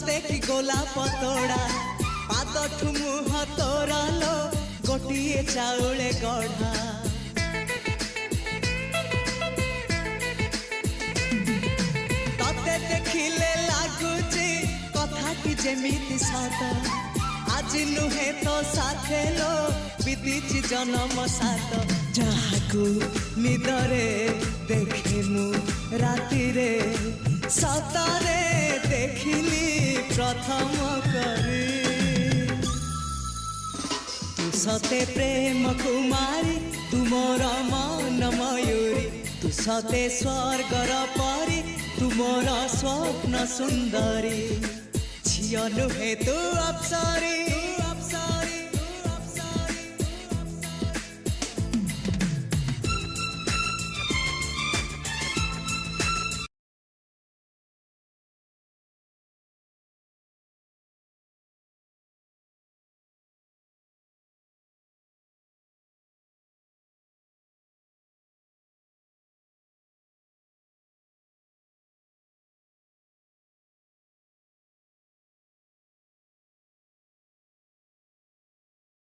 सते कि गोलाप तोड़ा पाद मुह तोरा लो गोटिए चाउले गढ़ा तते देखिले लागुची कथा कि जेमिति सत आज नुहे तो साथे लो बीतीची जन्म सात जहाकू निदरे देखे मु राति रे सतरे देखिली प्रथम करी तू सते प्रेम कुमारी तुमर मन मयूरी तू सते स्वर्गर परी तुमर स्वप्न सुंदरी झियो नुहे तू अप्सरी।